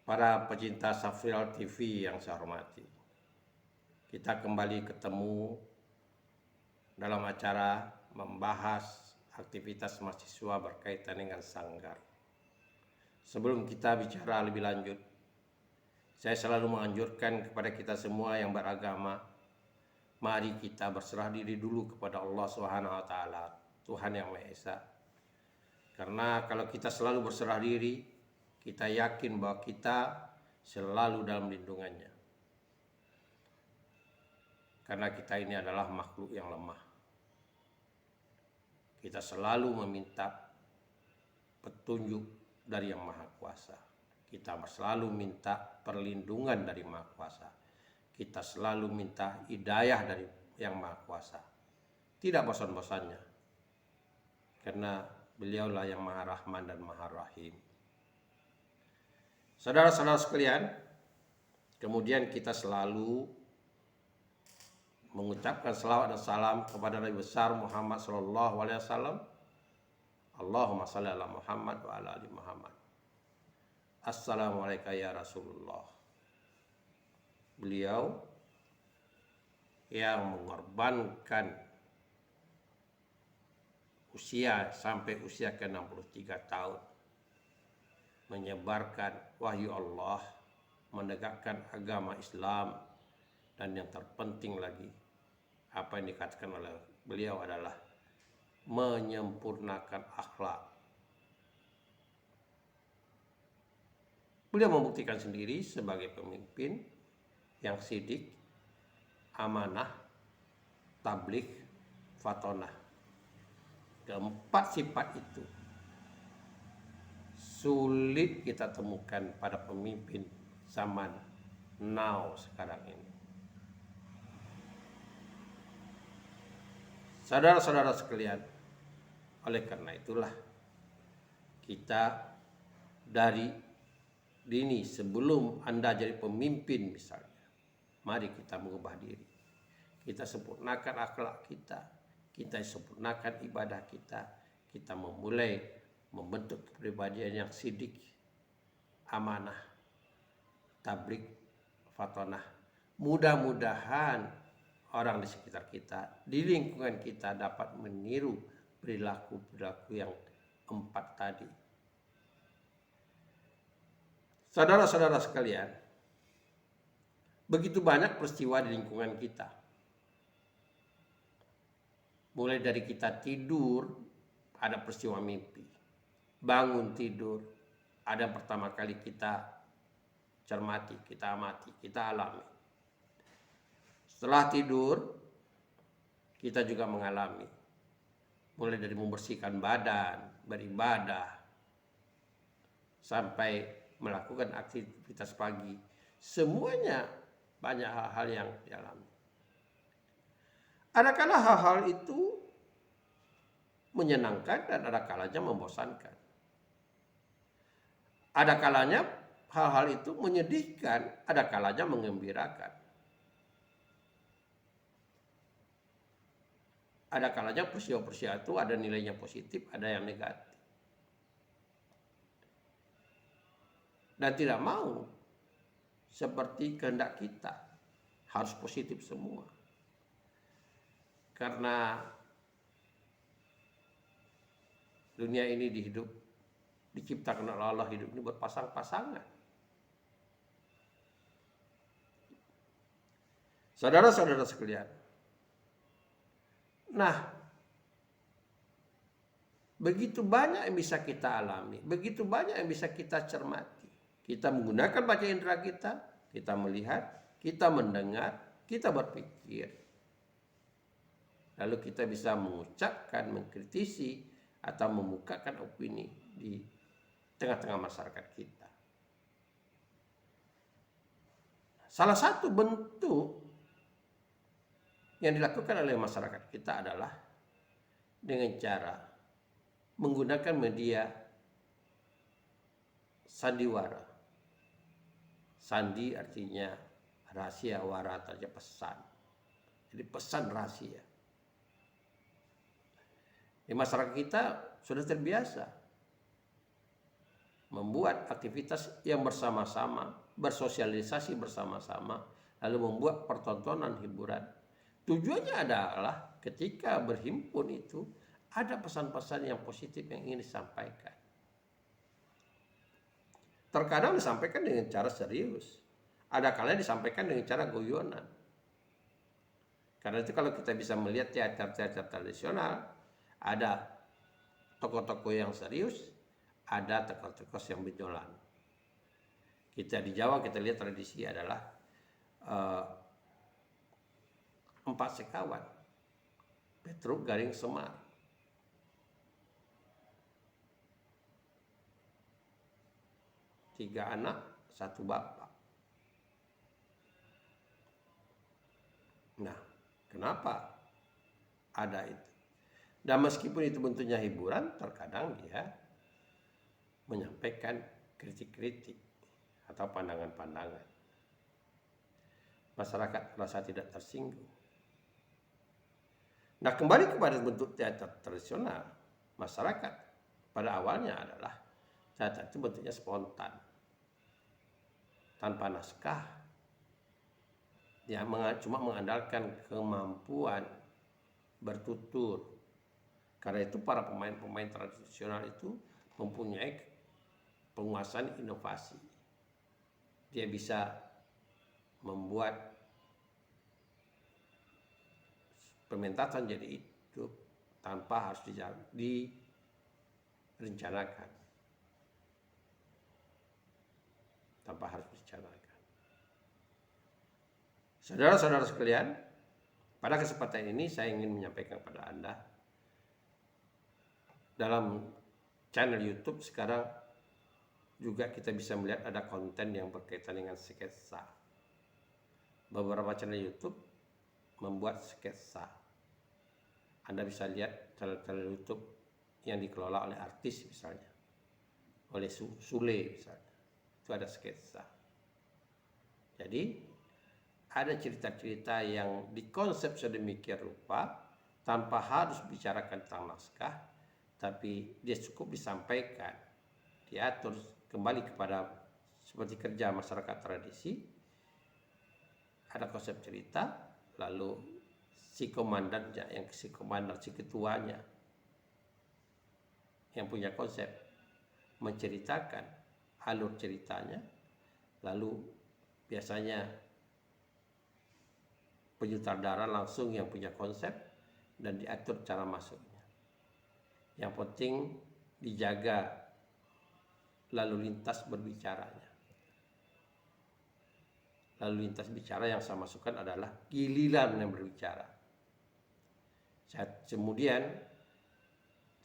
Para pecinta Safrial TV yang saya hormati, kita kembali ketemu dalam acara membahas aktivitas mahasiswa berkaitan dengan sanggar. Sebelum kita bicara lebih lanjut, saya selalu menganjurkan kepada kita semua yang beragama, mari kita berserah diri dulu kepada Allah Subhanahu wa taala, Tuhan yang Maha Esa. Karena kalau kita selalu berserah diri, kita yakin bahwa kita selalu dalam lindungannya. Karena kita ini adalah makhluk yang lemah. Kita selalu meminta petunjuk dari Yang Maha Kuasa. Kita selalu minta perlindungan dari Maha Kuasa. Kita selalu minta hidayah dari Yang Maha Kuasa. Tidak bosan-bosannya. Karena beliaulah yang Maha Rahman dan Maha Rahim. Saudara-saudara sekalian, kemudian kita selalu mengucapkan selawat dan salam kepada Nabi besar Muhammad sallallahu alaihi wasallam. Allahumma shalli ala Muhammad wa ala ali Muhammad. Assalamualaikum ya Rasulullah. Beliau yang mengorbankan usia sampai usia ke-63 tahun, menyebarkan wahyu Allah, menegakkan agama Islam, dan yang terpenting lagi, apa yang dikatakan oleh beliau adalah menyempurnakan akhlak. Beliau membuktikan sendiri sebagai pemimpin yang sidik, amanah, tabligh, fatonah. Keempat sifat itu sulit kita temukan pada pemimpin zaman now sekarang ini. Saudara-saudara sekalian, oleh karena itulah kita dari dini sebelum Anda jadi pemimpin misalnya, mari kita mengubah diri. Kita sempurnakan akhlak kita, kita sempurnakan ibadah kita, kita memulai membentuk kepribadian yang sidik, amanah, tabligh, fatonah. Mudah-mudahan orang di sekitar kita, di lingkungan kita dapat meniru perilaku-perilaku yang empat tadi. Saudara-saudara sekalian, begitu banyak peristiwa di lingkungan kita. Mulai dari kita tidur, ada peristiwa mimpi. Bangun tidur, ada pertama kali kita cermati, kita amati, kita alami. Setelah tidur, kita juga mengalami. Mulai dari membersihkan badan, beribadah, sampai melakukan aktivitas pagi. Semuanya banyak hal-hal yang dialami. Adakala hal-hal itu menyenangkan dan ada kalanya membosankan. Ada kalanya hal-hal itu menyedihkan, ada kalanya mengembirakan. Ada kalanya peristiwa-peristiwa itu ada nilainya positif, ada yang negatif. Dan tidak mau seperti kehendak kita, harus positif semua. Karena dunia ini diciptakan oleh Allah, hidup ini berpasang-pasangan. Saudara-saudara sekalian, nah, begitu banyak yang bisa kita alami, begitu banyak yang bisa kita cermati. Kita menggunakan panca indera kita, kita melihat, kita mendengar, kita berpikir. Lalu kita bisa mengucapkan, mengkritisi, atau memukakan opini di tengah-tengah masyarakat kita. Salah satu bentuk yang dilakukan oleh masyarakat kita adalah dengan cara menggunakan media sandiwara. Sandi artinya rahasia, wara artinya pesan. Jadi pesan rahasia. Di masyarakat kita sudah terbiasa membuat aktivitas yang bersama-sama, bersosialisasi bersama-sama, lalu membuat pertontonan hiburan. Tujuannya adalah ketika berhimpun itu ada pesan-pesan yang positif yang ingin disampaikan. Terkadang disampaikan dengan cara serius, ada kalanya disampaikan dengan cara guyonan. Karena itu kalau kita bisa melihat teater-teater tradisional, ada tokoh-tokoh yang serius, ada tokoh-tokoh yang benjolan. Kita di Jawa kita lihat tradisi adalah empat sekawan, Petruk, Garing, Semar. Tiga anak, satu bapak. Nah, kenapa ada itu? Dan meskipun itu bentuknya hiburan, terkadang dia menyampaikan kritik-kritik atau pandangan-pandangan. Masyarakat merasa tidak tersinggung. Nah, kembali kepada bentuk teater tradisional, masyarakat pada awalnya adalah teater itu bentuknya spontan, tanpa naskah. Dia cuma mengandalkan kemampuan bertutur. Karena itu para pemain-pemain tradisional itu mempunyai penguasaan inovasi. Dia bisa membuat pementasan jadi hidup tanpa harus direncanakan. Tanpa harus direncanakan. Saudara-saudara sekalian, pada kesempatan ini saya ingin menyampaikan kepada Anda, dalam channel YouTube sekarang juga kita bisa melihat ada konten yang berkaitan dengan sketsa. Beberapa channel YouTube membuat sketsa. Anda bisa lihat channel YouTube yang dikelola oleh artis misalnya, oleh Sule misalnya, itu ada sketsa. Jadi ada cerita-cerita yang dikonsep sedemikian rupa tanpa harus bicarakan tentang naskah, tapi dia cukup disampaikan, diatur kembali kepada seperti kerja masyarakat tradisi. Ada konsep cerita, lalu si komandannya, si ketuanya yang punya konsep menceritakan alur ceritanya, lalu biasanya penyutradara langsung yang punya konsep dan diatur cara masuknya. Yang penting dijaga lalu lintas berbicaranya. Lalu lintas bicara yang saya masukkan adalah giliran yang berbicara. Kemudian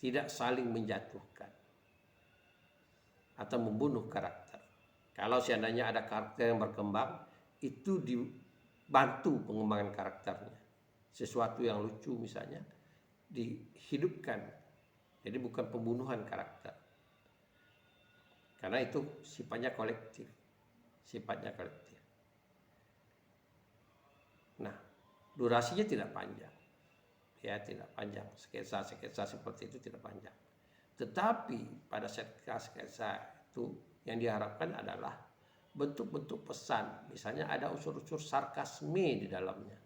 tidak saling menjatuhkan atau membunuh karakter. Kalau seandainya ada karakter yang berkembang, itu dibantu pengembangan karakternya. Sesuatu yang lucu misalnya dihidupkan. Jadi bukan pembunuhan karakter. Karena itu sifatnya kolektif. Sifatnya kolektif. Nah, durasinya tidak panjang. Ya, tidak panjang. Sketsa-sketsa seperti itu tidak panjang. Tetapi pada sketsa itu yang diharapkan adalah bentuk-bentuk pesan. Misalnya ada unsur-unsur sarkasme di dalamnya.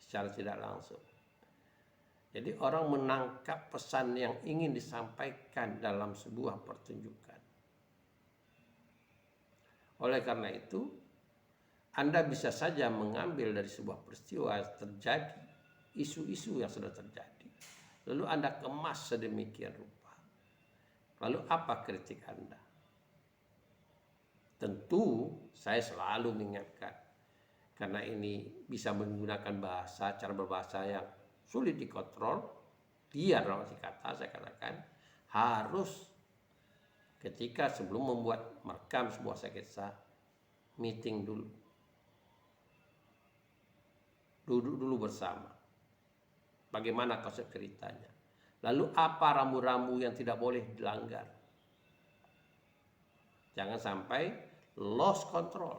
Secara tidak langsung. Jadi orang menangkap pesan yang ingin disampaikan dalam sebuah pertunjukan. Oleh karena itu, Anda bisa saja mengambil dari sebuah peristiwa yang terjadi, isu-isu yang sudah terjadi. Lalu Anda kemas sedemikian rupa. Lalu apa kritik Anda? Tentu saya selalu mengingatkan, karena ini bisa menggunakan cara berbahasa yang sulit dikontrol, liar dalam arti kata, saya katakan harus ketika sebelum merekam sebuah sketsa, meeting dulu, duduk dulu bersama, bagaimana konsep ceritanya, lalu apa rambu-rambu yang tidak boleh dilanggar, jangan sampai lost control.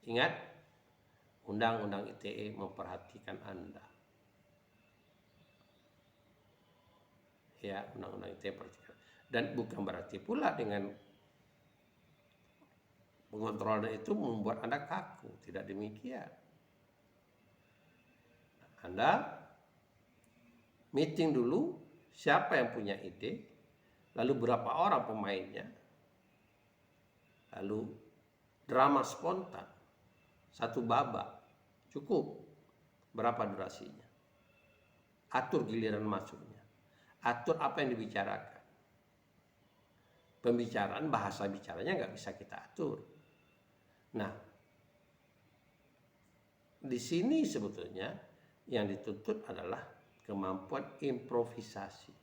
Ingat, Undang-Undang ITE memperhatikan Anda. Ya, undang-undang ITE perhatikan. Dan bukan berarti pula dengan pengontrolan itu membuat Anda kaku, tidak demikian. Anda meeting dulu siapa yang punya ide, lalu berapa orang pemainnya, lalu drama spontan, satu babak, cukup. Berapa durasinya? Atur giliran masuknya. Atur apa yang dibicarakan. Pembicaraan, bahasa bicaranya nggak bisa kita atur. Nah, di sini sebetulnya yang dituntut adalah kemampuan improvisasi.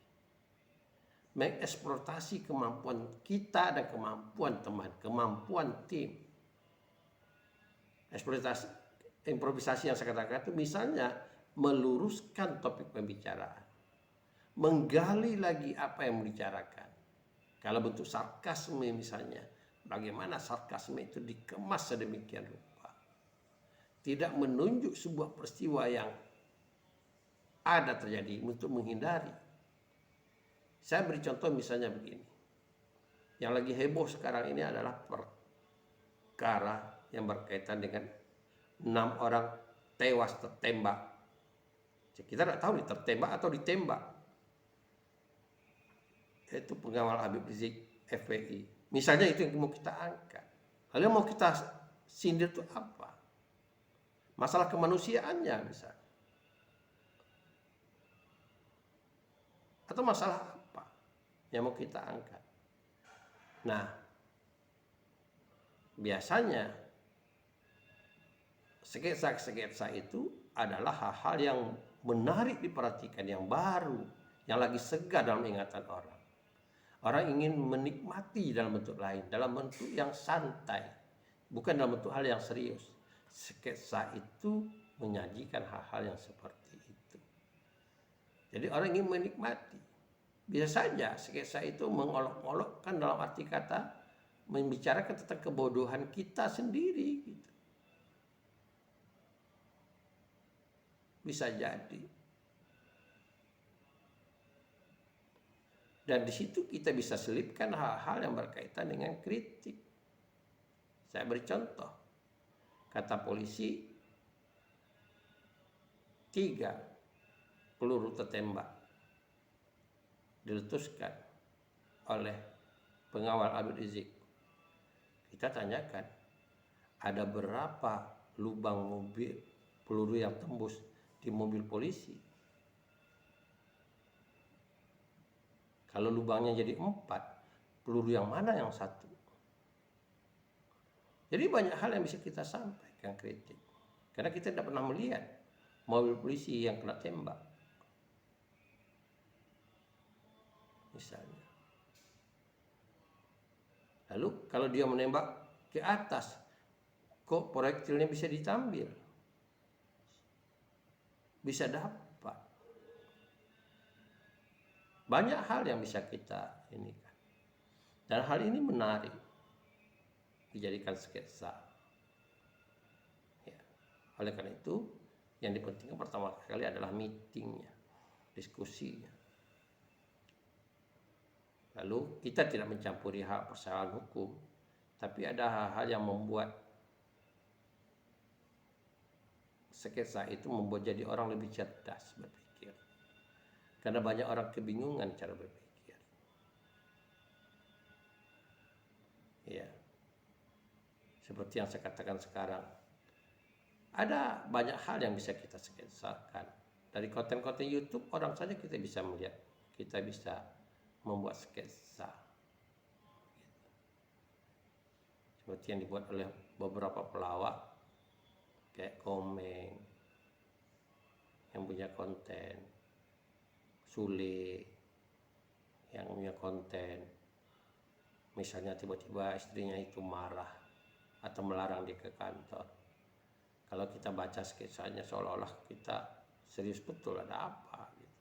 Mengeksploitasi kemampuan kita dan kemampuan teman, kemampuan tim. Eksploitasi, improvisasi yang saya katakan itu misalnya meluruskan topik pembicaraan, menggali lagi apa yang dibicarakan. Kalau bentuk sarkasme misalnya, bagaimana sarkasme itu dikemas sedemikian rupa, tidak menunjuk sebuah peristiwa yang ada terjadi untuk menghindari. Saya beri contoh misalnya begini, yang lagi heboh sekarang ini adalah perkara yang berkaitan dengan 6 orang tewas tertembak. Kita tidak tahu tertembak atau ditembak. Itu pengawal Habib Rizik FPI. Misalnya itu yang mau kita angkat. Lalu yang mau kita sindir itu apa? Masalah kemanusiaannya misalnya. Atau masalah apa yang mau kita angkat? Nah, biasanya sketsa-sketsa itu adalah hal-hal yang menarik diperhatikan, yang baru, yang lagi segar dalam ingatan orang. Orang ingin menikmati dalam bentuk lain, dalam bentuk yang santai, bukan dalam bentuk hal yang serius. Sketsa itu menyajikan hal-hal yang seperti itu. Jadi orang ingin menikmati. Bisa saja sketsa itu mengolok-olokkan dalam arti kata membicarakan tentang kebodohan kita sendiri. Gitu. Bisa jadi. Dan di situ kita bisa selipkan hal-hal yang berkaitan dengan kritik. Saya beri contoh. Kata polisi, 3 peluru tertembak diletuskan oleh pengawal Habib Rizik. Kita tanyakan, ada berapa lubang mobil peluru yang tembus di mobil polisi? Kalau lubangnya jadi 4, peluru yang mana yang 1? Jadi banyak hal yang bisa kita sampaikan kritik. Karena kita tidak pernah melihat mobil polisi yang kena tembak. Misalnya. Lalu kalau dia menembak ke atas, kok proyektilnya bisa diambil? Bisa dapat. Banyak hal yang bisa kita ini kan. Dan hal ini menarik dijadikan sketsa. Ya. Oleh karena itu, yang dipentingkan pertama kali adalah meetingnya, diskusinya. Lalu kita tidak mencampuri hak persoalan hukum, tapi ada hal-hal yang membuat sketsa itu membuat jadi orang lebih cerdas berpikir. Karena banyak orang kebingungan cara berpikir. Ya. Seperti yang saya katakan sekarang. Ada banyak hal yang bisa kita sketsakan. Dari konten-konten YouTube orang saja kita bisa melihat. Kita bisa membuat sketsa. Seperti yang dibuat oleh beberapa pelawak. Kayak Komeng. Yang punya konten. Sule yang punya konten, misalnya tiba-tiba istrinya itu marah atau melarang dia ke kantor. Kalau kita baca sketsanya seolah-olah kita serius betul, ada apa gitu.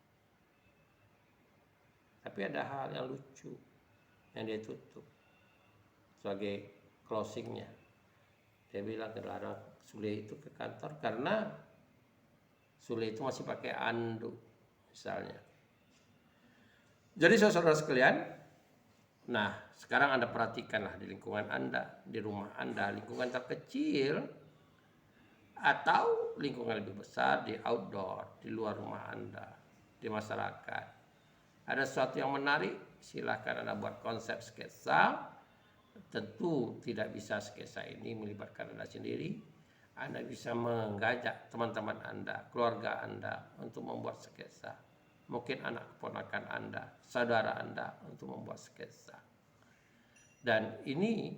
Tapi ada hal yang lucu yang dia tutup sebagai closingnya. Dia bilang dilarang Sule itu ke kantor karena Sule itu masih pakai anduk misalnya. Jadi saudara sekalian, nah sekarang Anda perhatikanlah di lingkungan Anda, di rumah Anda, lingkungan terkecil atau lingkungan lebih besar di outdoor, di luar rumah Anda, di masyarakat. Ada sesuatu yang menarik, silahkan Anda buat konsep sketsa. Tentu tidak bisa sketsa ini melibatkan Anda sendiri. Anda bisa mengajak teman-teman Anda, keluarga Anda untuk membuat sketsa. Mungkin anak keponakan Anda, saudara Anda untuk membuat sketsa. Dan ini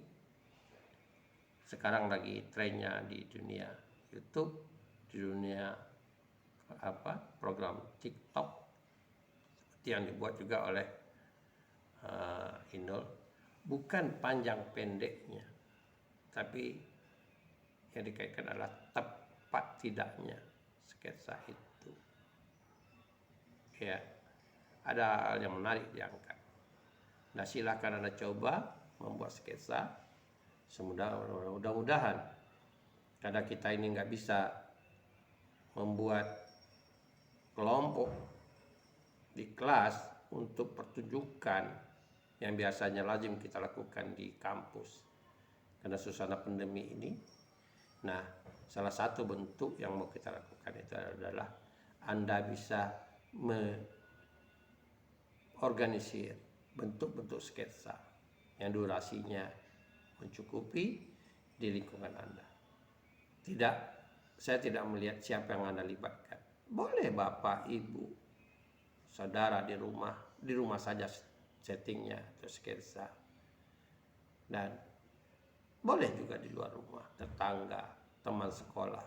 sekarang lagi trennya di dunia YouTube, di dunia program TikTok seperti yang dibuat juga oleh Inul. Bukan panjang pendeknya, tapi yang dikaitkan adalah tepat tidaknya sketsa itu. Ya, ada hal yang menarik diangkat. Nah, silakan Anda coba membuat sketsa. Mudah-mudahan karena kita ini nggak bisa membuat kelompok di kelas untuk pertunjukan yang biasanya lazim kita lakukan di kampus karena suasana pandemi ini. Nah, salah satu bentuk yang mau kita lakukan itu adalah Anda bisa organisir bentuk-bentuk sketsa yang durasinya mencukupi di lingkungan Anda. Saya tidak melihat siapa yang Anda libatkan. Boleh Bapak, Ibu, saudara di rumah saja settingnya atau sketsa. Dan boleh juga di luar rumah, tetangga, teman sekolah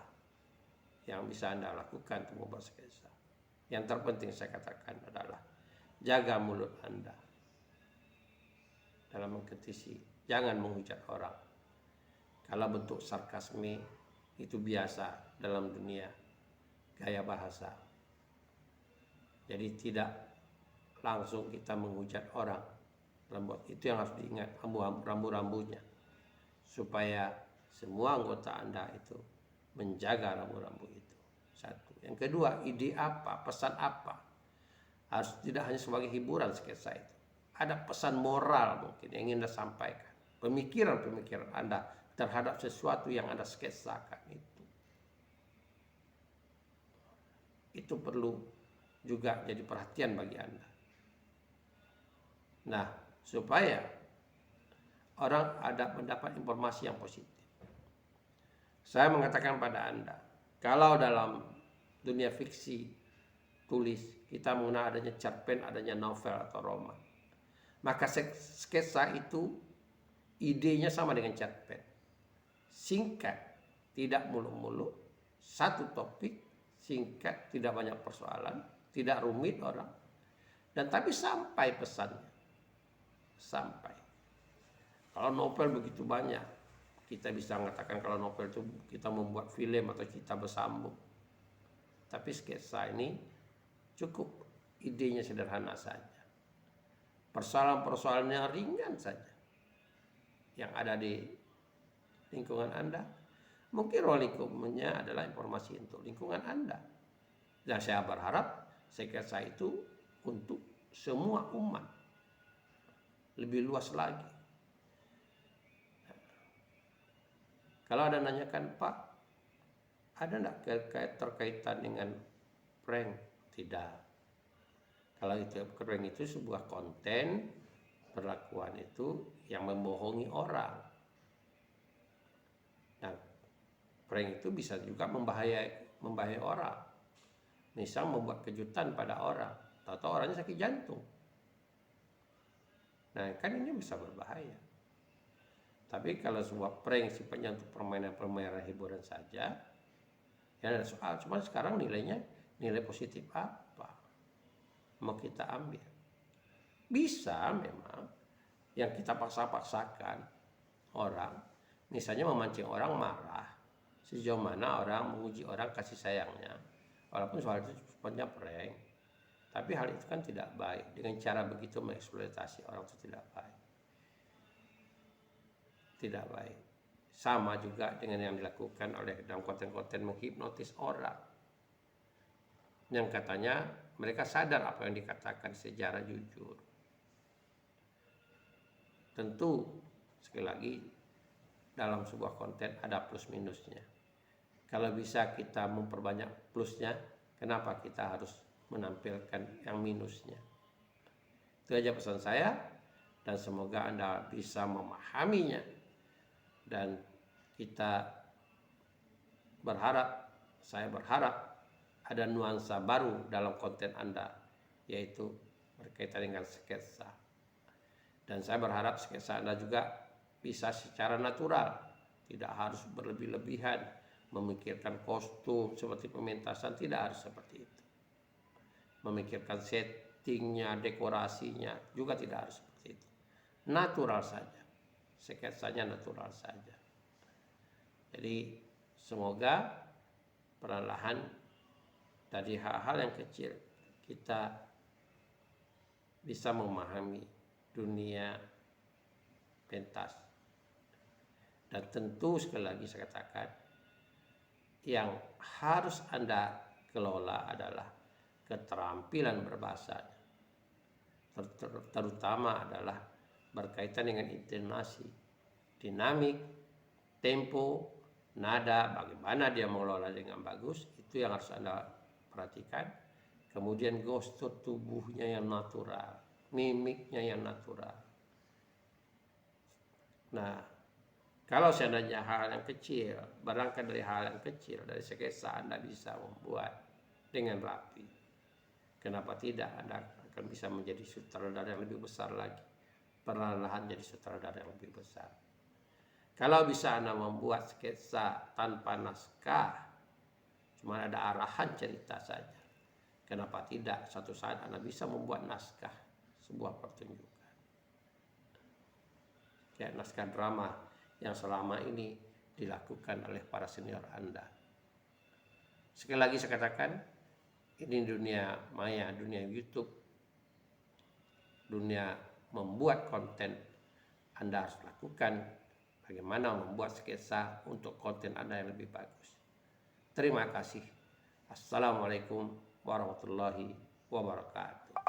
yang bisa Anda lakukan untuk membuat sketsa. Yang terpenting saya katakan adalah jaga mulut Anda dalam mengkritisi, jangan menghujat orang. Kalau bentuk sarkasme itu biasa dalam dunia gaya bahasa. Jadi tidak langsung kita menghujat orang. Itu yang harus diingat, rambu-rambunya. Supaya semua anggota Anda itu menjaga rambu-rambu itu. Satu. Yang kedua, ide apa, pesan apa. Harus tidak hanya sebagai hiburan sketsa itu. Ada pesan moral mungkin yang ingin Anda sampaikan. Pemikiran-pemikiran Anda terhadap sesuatu yang Anda sketsakan itu. Itu perlu juga jadi perhatian bagi Anda. Nah, supaya orang ada mendapat informasi yang positif. Saya mengatakan pada Anda, kalau dalam dunia fiksi tulis kita mengenal adanya cerpen, adanya novel atau roman, maka sketsa itu idenya sama dengan cerpen. Singkat, tidak muluk-muluk, satu topik, singkat, tidak banyak persoalan, tidak rumit orang, dan tapi sampai pesannya. Sampai. Kalau novel begitu banyak, kita bisa mengatakan kalau novel itu kita membuat film atau kita bersambung. Tapi sketsa ini cukup, idenya sederhana saja. Persoalan-persoalannya ringan saja yang ada di lingkungan Anda. Mungkin ruang lingkupnya adalah informasi untuk lingkungan Anda. Dan saya berharap sketsa itu untuk semua umat. Lebih luas lagi. Kalau ada nanyakan, Pak, ada enggak terkaitan dengan prank? Tidak. Kalau itu prank itu sebuah konten perlakuan itu yang membohongi orang. Nah, prank itu bisa juga membahayai orang. Misal membuat kejutan pada orang, atau orangnya sakit jantung. Nah, kan ini bisa berbahaya. Tapi kalau sebuah prank sifatnya untuk permainan-permainan hiburan saja, ya ada soal. Cuma sekarang nilai positif apa mau kita ambil? Bisa memang yang kita paksakan orang, misalnya memancing orang marah, sejauh mana orang menguji orang kasih sayangnya, walaupun soal itu sifatnya prank. Tapi hal itu kan tidak baik. Dengan cara begitu mengeksploitasi orang itu tidak baik. Tidak baik. Sama juga dengan yang dilakukan oleh dalam konten-konten menghipnotis orang. Yang katanya Mereka sadar apa yang dikatakan sejarah jujur. Tentu sekali lagi dalam sebuah konten ada plus minusnya. Kalau bisa kita memperbanyak plusnya, kenapa kita harus menampilkan yang minusnya? Itu aja pesan saya, dan semoga Anda bisa memahaminya. Dan saya berharap ada nuansa baru dalam konten Anda, yaitu berkaitan dengan sketsa. Dan saya berharap sketsa Anda juga bisa secara natural, tidak harus berlebih-lebihan, memikirkan kostum seperti pementasan, tidak harus seperti itu. Memikirkan settingnya, dekorasinya juga tidak harus seperti itu. Natural saja, sketsanya natural saja. Jadi semoga perlahan dari hal-hal yang kecil kita bisa memahami dunia pentas. Dan tentu sekali lagi saya katakan, yang harus Anda kelola adalah keterampilan berbahasa, terutama adalah berkaitan dengan intonasi, dinamik, tempo, nada, bagaimana dia mengelola dengan bagus, itu yang harus Anda perhatikan. Kemudian gestur tubuhnya yang natural, mimiknya yang natural. Nah, kalau seandainya hal yang kecil, berangkat dari hal yang kecil, dari sketsa Anda bisa membuat dengan rapi. Kenapa tidak? Anda akan bisa menjadi sutradara yang lebih besar lagi. Perlahan jadi sutradara yang lebih besar. Kalau bisa Anda membuat sketsa tanpa naskah, cuma ada arahan cerita saja. Kenapa tidak? Suatu saat Anda bisa membuat naskah sebuah pertunjukan. Kayak naskah drama yang selama ini dilakukan oleh para senior Anda. Sekali lagi saya katakan, ini dunia maya, dunia YouTube, dunia membuat konten. Anda harus lakukan bagaimana membuat sketsa untuk konten Anda yang lebih bagus. Terima kasih. Assalamualaikum warahmatullahi wabarakatuh.